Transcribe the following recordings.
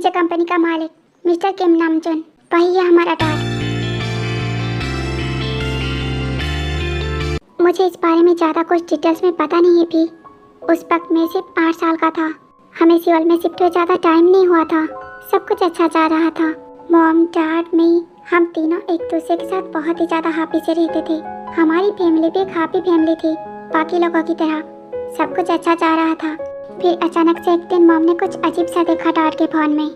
पीछे कंपनी का मालिक मिस्टर किम नामचुन, वही है हमारा डैड। मुझे इस बारे में ज़्यादा कुछ डिटेल्स में पता नहीं है भी। उस वक्त मैं सिर्फ 8 साल का था। हमें सियोल में शिफ्ट हुए ज़्यादा टाइम नहीं हुआ था। सब कुछ अच्छा जा रहा था। मॉम, डैड, मैं, हम तीनों एक दूसरे के साथ बहुत ही ज़्यादा हैप्पी से रहते थे। हमारी फैमिली भी एक हैप्पी फैमिली थी, बाकी लोगों की तरह। सब कुछ अच्छा जा रहा था। फिर अचानक से एक दिन मॉम ने कुछ अजीब सा देखा डैड के फोन में।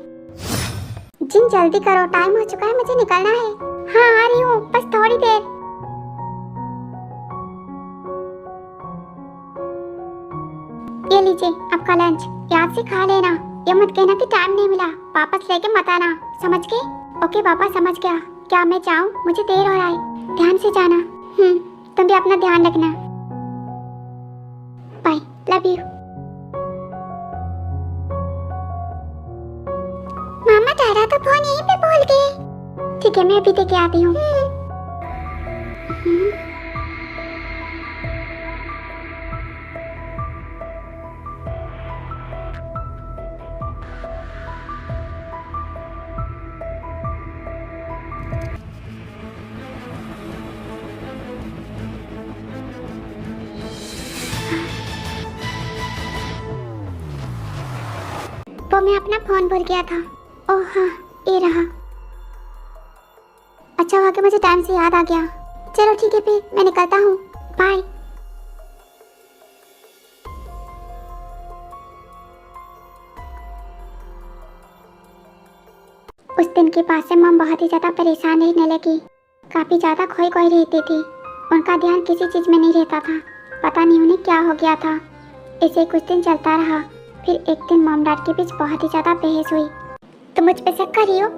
जिन जल्दी करो, टाइम हो चुका है, मुझे निकलना है। हाँ आ रही हूँ, बस थोड़ी देर। ये लीजिए आपका लंच, याद से खा लेना। ये मत कहना कि टाइम नहीं मिला, वापस लेके मत आना, समझ गए? ओके पापा, समझ गया। क्या मैं जाऊँ? मुझे देर हो रहा है। ध्यान से जाना। तुम भी अपना ध्यान रखना। Bye, love you. मामा डैडा तो फोन यहीं पे भूल गए। ठीक है, मैं अभी देके आती हूँ। वो मैं अपना फोन भूल गया था। ओह हाँ, ये रहा। अच्छा हुआ कि मुझे टाइम से याद आ गया। चलो ठीक है, फिर मैं निकलता हूँ। बाय। उस दिन के बाद से मम बहुत ही ज़्यादा परेशान रहने लगी। काफ़ी ज़्यादा खोई खोई रहती थी। उनका ध्यान किसी चीज़ में नहीं रहता था। पता नहीं उन्हें क्या हो गया था। इसे कुछ दिन चलता रहा। फिर एक दिन मॉम डैड के बीच बहुत ही ज़्यादा बहस हुई। तुम मुझ पे शक कर रही हो?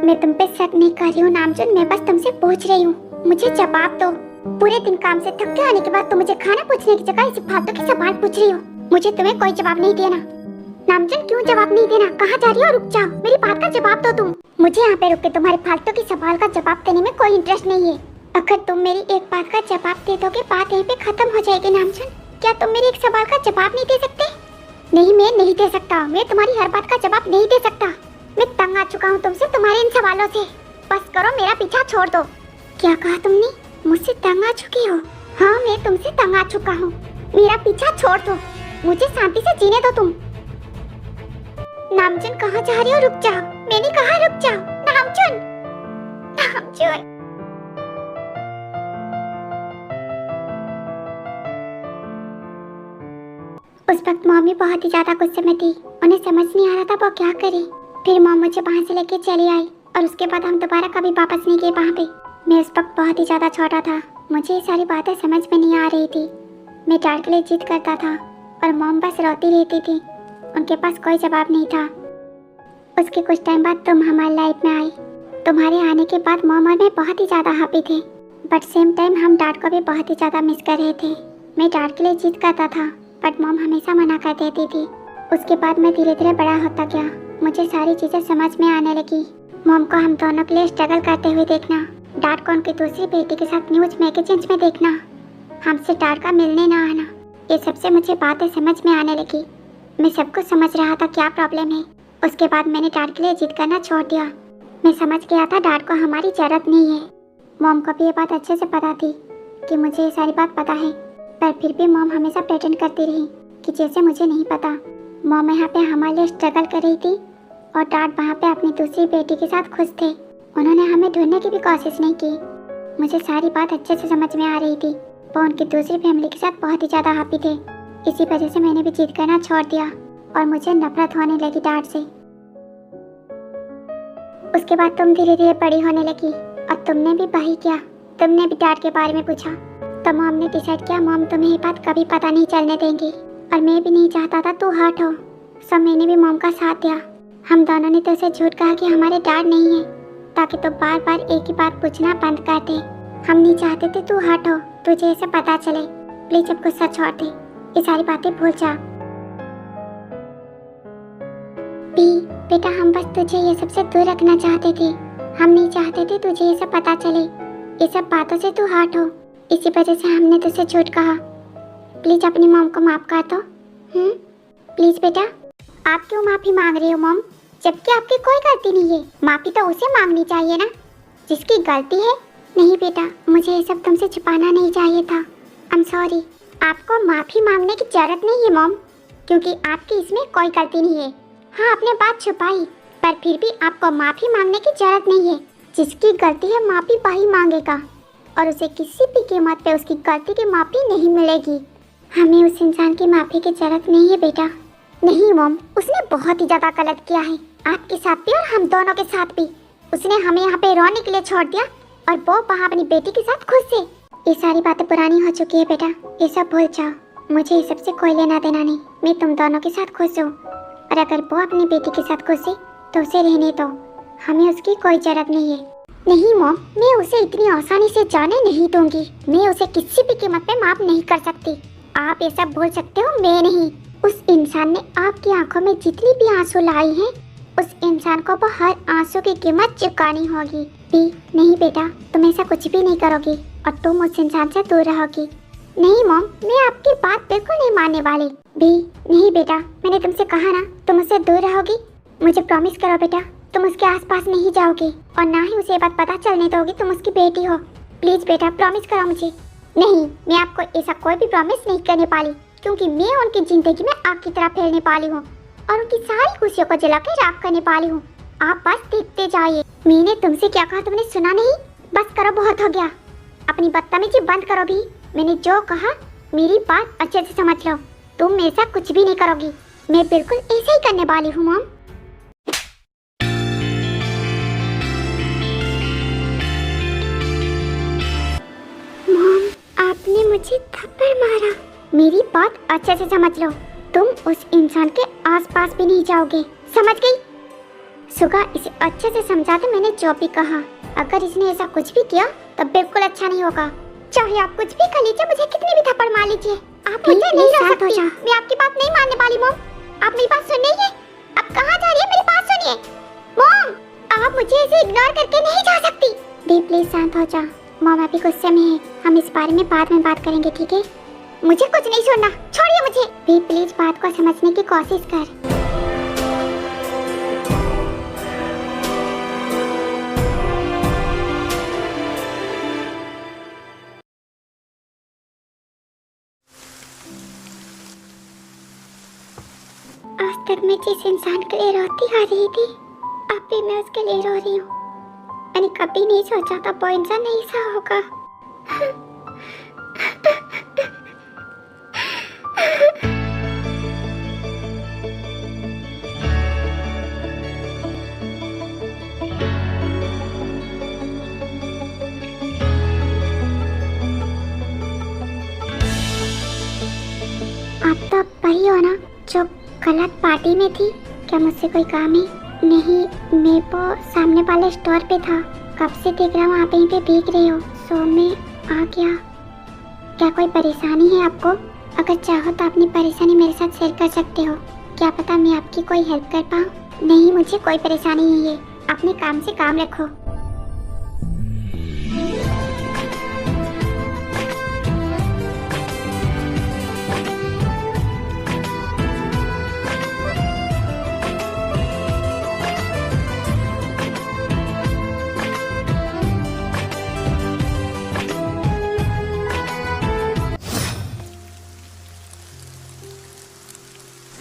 मैं तुम पे शक नहीं कर रही हूँ नामचुन, मैं बस तुमसे पूछ रही हूँ। मुझे जवाब दो। पूरे दिन काम से थक के आने के बाद तुम मुझे खाना पूछने की जगह इसे फालतू के सवाल पूछ रही हो। मुझे तुम्हें कोई जवाब नहीं देना। नामचुन, क्यों जवाब नहीं देना? कहाँ जा रही हो? रुक जाओ, मेरी बात का जवाब दो तुम। मुझे यहाँ पे रुक के तुम्हारे फालतू के सवाल का जवाब देने में कोई इंटरेस्ट नहीं है। अगर तुम मेरी एक बात का जवाब दे दोगे, बात यहीं पे खत्म हो जाएगी नामचुन। क्या तुम मेरे एक सवाल का जवाब नहीं दे सकते? नहीं, मैं नहीं दे सकता। मैं तुम्हारी हर बात का जवाब नहीं दे सकता। मैं तंग आ चुका हूँ तुमसे, तुम्हारे इन सवालों से। बस करो, मेरा पीछा छोड़ दो। क्या कहा तुमने? मुझसे तंग आ चुकी हो? हाँ, मैं तुमसे तंग आ चुका हूँ। मेरा पीछा छोड़ दो, मुझे शांति से जीने दो तुम। नामचुन, कहाँ जा रही हो? रुक जाओ, मैंने कहा रुक जाओ। नामचुन, नामचुन। उस वक्त मम्मी बहुत ही ज्यादा गुस्से में थी। उन्हें समझ नहीं आ रहा था वो क्या करे। फिर मॉम मुझे वहाँ से लेके चली आई और उसके बाद हम दोबारा कभी वापस नहीं गए वहाँ पे। मैं उस वक्त बहुत ही ज़्यादा छोटा था। मुझे ये सारी बातें समझ में नहीं आ रही थी। मैं डैड के लिए जिद करता था और मॉम बस रोती रहती थी। उनके पास कोई जवाब नहीं था। उसके कुछ टाइम बाद तुम हमारी लाइफ में आई। तुम्हारे आने के बाद मॉम और मैं बहुत ही ज़्यादा हैप्पी थे, बट सेम टाइम हम डैड को भी बहुत ही ज़्यादा मिस कर रहे थे। मैं डैड के लिए जिद करता था बट मॉम हमेशा मना कर देती थी। उसके बाद मैं धीरे धीरे बड़ा होता गया। मुझे सारी चीज़ें समझ में आने लगी। मॉम को हम दोनों के लिए स्ट्रगल करते हुए देखना, डैड को उनकी दूसरी बेटी के साथ न्यूज़ मैगजीन्स में देखना, हमसे डैड का मिलने ना आना, ये सबसे मुझे बातें समझ में आने लगी। मैं सब कुछ समझ रहा था क्या प्रॉब्लम है। उसके बाद मैंने डैड के लिए जिद करना छोड़ दिया। मैं समझ गया था डैड को हमारी ज़रूरत नहीं है। मॉम को भी ये बात अच्छे से पता थी कि मुझे ये सारी बात पता है, पर फिर भी मॉम हमेशा प्रेटेंड करती रही कि जैसे मुझे नहीं पता। मॉम यहाँ पे हमारे लिए स्ट्रगल कर रही थी और डैड वहाँ पे अपनी दूसरी बेटी के साथ खुश थे। उन्होंने हमें ढूंढने की भी कोशिश नहीं की। मुझे सारी बात अच्छे से समझ में आ रही थी। वो उनकी दूसरी फैमिली के साथ बहुत ही ज़्यादा हैप्पी थे। इसी वजह से मैंने भी जिद करना छोड़ दिया और मुझे नफरत होने लगी डैड से। उसके बाद तुम धीरे धीरे बड़ी होने लगी और तुमने भी वही किया। तुमने भी डैड के बारे में पूछा तो मॉम ने डिसाइड किया मॉम तुम्हें ये बात कभी पता नहीं चलने देंगी, और मैं भी नहीं चाहता था तू हर्ट हो। सब मैंने भी मॉम का साथ दिया। हम दोनों ने तो उसे झूठ कहा कि हमारे डैड नहीं है, ताकि तो बार बार एक ही बात पूछना बंद कर दे। हम नहीं चाहते थे तू हर्ट हो, तुझे इसे पता चले। प्लीज अब गुस्सा छोड़ दे, ये सारी बातें भूल जा। बेटा, हम बस तुझे ये सबसे दूर रखना चाहते थे। हम नहीं चाहते थे तुझे ये सब पता चले। ये सब बातों से तू हर्ट हो, इसी वजह से हमने तुझसे झूठ कहा। प्लीज अपनी मॉम को माफ कर दो। प्लीज बेटा। आप क्यों माफी मांग रही हो मॉम? जबकि आपकी कोई गलती नहीं है। माफी तो उसे मांगनी चाहिए ना जिसकी गलती है। नहीं बेटा, मुझे ये सब तुमसे छुपाना नहीं चाहिए था। I am sorry. आपको माफी मांगने की जरूरत नहीं है मॉम, क्योंकि आपकी इसमें कोई गलती नहीं है। हाँ, आपने बात छुपाई, पर फिर भी आपको माफी मांगने की जरूरत नहीं है। जिसकी गलती है माफी वही मांगेगा, और उसे किसी भी कीमत पे उसकी गलती की माफी नहीं मिलेगी। हमें उस इंसान की माफी की जरूरत नहीं है बेटा। नहीं मॉम, उसने बहुत ही ज्यादा गलत किया है, आपके साथ भी और हम दोनों के साथ भी। उसने हमें यहाँ पे रोने के लिए छोड़ दिया और वो वहाँ अपनी बेटी के साथ खुश है। ये सारी बातें पुरानी हो चुकी है बेटा, ये सब भूल जाओ। मुझे ये सबसे कोई लेना देना नहीं। मैं तुम दोनों के साथ खुश हूँ, और अगर वो अपनी बेटी के साथ खुश है तो उसे रहने दो। हमें उसकी कोई जरूरत नहीं है। नहीं मॉम, मैं उसे इतनी आसानी से जाने नहीं दूंगी। मैं उसे किसी भी कीमत पे माफ नहीं कर सकती। आप ये सब भूल सकते हो, मैं नहीं। उस इंसान ने आपकी आंखों में जितनी भी आंसू लाई हैं, उस इंसान को वो हर आंसू की कीमत चुकानी होगी। भी नहीं बेटा, तुम ऐसा कुछ भी नहीं करोगी और तुम उस इंसान से दूर रहोगी। नहीं मॉम, मैं आपकी बात बिल्कुल नहीं मानने वाली। भी नहीं बेटा, मैंने तुमसे कहा ना तुम उससे दूर रहोगी। मुझे प्रॉमिस करो बेटा, तुम उसके आसपास नहीं जाओगी और ना ही उसे बात पता चलने दोगी तुम उसकी बेटी हो। प्लीज बेटा, प्रॉमिस करो मुझे। नहीं, मैं आपको ऐसा कोई भी प्रॉमिस नहीं करने वाली, क्योंकि मैं उनकी जिंदगी में आग की तरह फैलने वाली हूँ और उनकी सारी खुशियों को जला के राख करने वाली हूँ। आप बस देखते जाइए। मैंने तुमसे क्या कहा तुमने सुना नहीं? बस करो, बहुत हो गया। अपनी बदतमीजी बंद करो भी। मैंने जो कहा मेरी बात अच्छे से समझ लो। तुम ऐसा कुछ भी नहीं करोगी। मैं बिल्कुल ऐसे ही करने वाली हूँ मॉम। मॉम, आपने मुझे थप्पड़ मारा। मेरी बात अच्छे से समझ लो। तुम उस इंसान के आसपास भी नहीं जाओगे, समझ गई? सुगा, इसे अच्छे से समझा दे मैंने जो भी कहा। अगर इसने ऐसा कुछ भी किया तो बिल्कुल अच्छा नहीं होगा। चाहे आप कुछ भी कर लीजिए, मुझे कितनी भी थप्पड़ मार लीजिए, आप मुझे नहीं रोक सकती। मैं आपकी बात नहीं मानने वाली मॉम। आप मेरी बात सुन रही है? अब कहाँ जा रही है? मेरी बात सुनिए मॉम। आप मुझे ऐसे इग्नोर करके नहीं जा सकती। दी प्लीज शांत हो जा। मॉम अभी गुस्से में है, हम इस बारे में बाद में बात करेंगे, ठीक है? मुझे कुछ नहीं सुनना, छोड़िए मुझे। दी प्लीज बात को समझने की कोशिश कर। आज तक मैं जिस इंसान के लिए रोती आ रही थी, अब भी मैं उसके लिए रो रही हूँ। मैंने कभी नहीं सोचा था वो इंसान ऐसा होगा। आप तो वही हो ना जो गलत पार्टी में थी? क्या मुझसे कोई काम है? नहीं, मैं वो सामने वाले स्टोर पे था। कब से देख रहा हूँ आप यहीं पे भीग रहे हो, सो मैं आ गया। क्या कोई परेशानी है आपको? अगर चाहो तो अपनी परेशानी मेरे साथ शेयर कर सकते हो। क्या पता मैं आपकी कोई हेल्प कर पाऊँ। नहीं, मुझे कोई परेशानी नहीं है। अपने काम से काम रखो।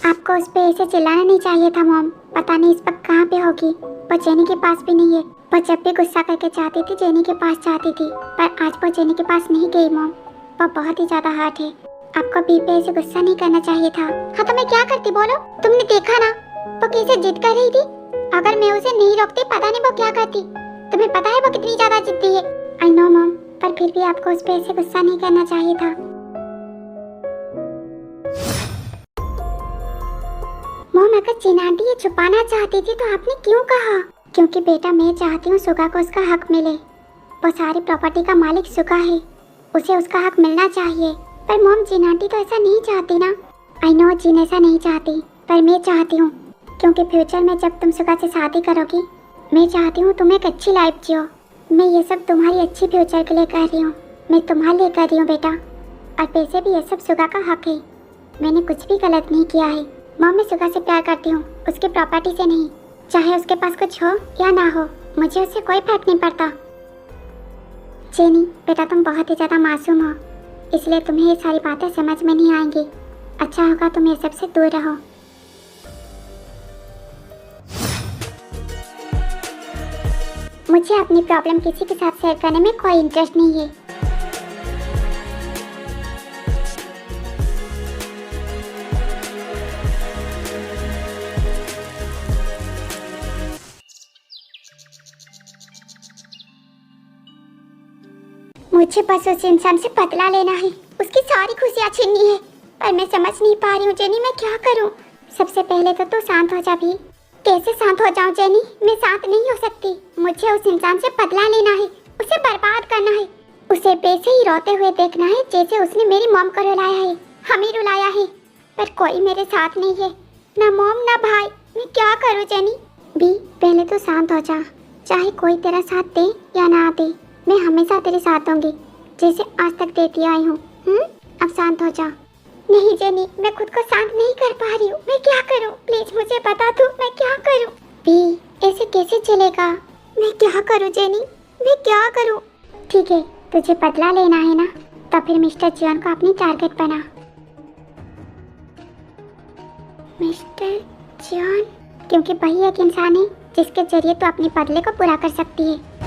आपको उस पे ऐसे चिल्लाना नहीं चाहिए था मॉम। पता नहीं इस वक्त कहाँ पे होगी। वो जेनी के पास भी नहीं है। वो जब भी गुस्सा करके चाहती थी जेनी के पास जाती थी, पर आज वो जेनी के पास नहीं गई मॉम। वो बहुत ही ज्यादा हर्ट है। आपको बी पे ऐसे गुस्सा नहीं करना चाहिए था। हाँ तो मैं क्या करती बोलो? तुमने देखा ना वो कैसे जिद कर रही थी। अगर मैं उसे नहीं रोकती पता नहीं वो क्या करती। तुम्हें पता है वो कितनी ज्यादा जिद्दी है। आई नो मॉम, पर फिर भी आपको उस पे ऐसे गुस्सा नहीं करना चाहिए था। मॉम, अगर जीना आंटी ये छुपाना चाहती थी तो आपने क्यों कहा? क्योंकि बेटा मैं चाहती हूँ सुगा को उसका हक मिले। वो सारी प्रॉपर्टी का मालिक सुगा है, उसे उसका हक मिलना चाहिए। पर मॉम, जीना आंटी तो ऐसा नहीं चाहती ना। आई नो जीन ऐसा नहीं चाहती, पर मैं चाहती हूँ, क्योंकि फ्यूचर में जब तुम सुगा से शादी करोगी, मैं चाहती हूँ तुम एक अच्छी लाइफ जियो। मैं ये सब तुम्हारी अच्छी फ्यूचर के लिए कर रही हूँ। मैं तुम्हारे लिए कर रही हूँ बेटा। और पैसे भी ये सब सुगा का हक है। मैंने कुछ भी गलत नहीं किया है। मॉम, मैं सुगा से प्यार करती हूँ, उसकी प्रॉपर्टी से नहीं। चाहे उसके पास कुछ हो या ना हो, मुझे उससे कोई फर्क नहीं पड़ता। जेनी बेटा, तुम बहुत ही ज़्यादा मासूम हो, इसलिए तुम्हें ये सारी बातें समझ में नहीं आएंगी। अच्छा होगा तुम ये सबसे दूर रहो। मुझे अपनी प्रॉब्लम किसी के साथ शेयर करने में कोई इंटरेस्ट नहीं है। मुझे बस उस इंसान से बदला लेना है, उसकी सारी खुशियाँ छीननी है, पर मैं समझ नहीं पा रही हूँ जेनी, मैं क्या करूँ। सबसे पहले तो तू शांत हो जा भी। कैसे शांत हो जाऊँ जेनी, मैं शांत नहीं हो सकती। मुझे उस इंसान से बदला लेना है, उसे बर्बाद करना है, उसे वैसे ही रोते हुए देखना है जैसे उसने मेरी मॉम को रुलाया है, हमें रुलाया है। पर कोई मेरे साथ नहीं है, ना मॉम ना भाई। मैं क्या करूँ जेनी? भी पहले तो शांत हो जा, चाहे कोई तेरा साथ दे या ना दे, मैं हमेशा तेरे साथ दूंगी, जैसे आज तक देती आई हूँ। अब शांत हो जा। नहीं जेनी, मैं खुद को शांत नहीं कर पा रही हूँ, मैं क्या करूँ? प्लीज मुझे बता दो, मैं क्या करूँ? भी ऐसे कैसे चलेगा? मैं क्या करूँ जेनी, मैं क्या करूँ? ठीक है, तुझे बदला लेना है ना, तो फिर मिस्टर जॉन को अपनी टारगेट बना। मिस्टर जॉन, क्योंकि वही एक इंसान है जिसके जरिए तू अपने बदले को पूरा कर सकती है।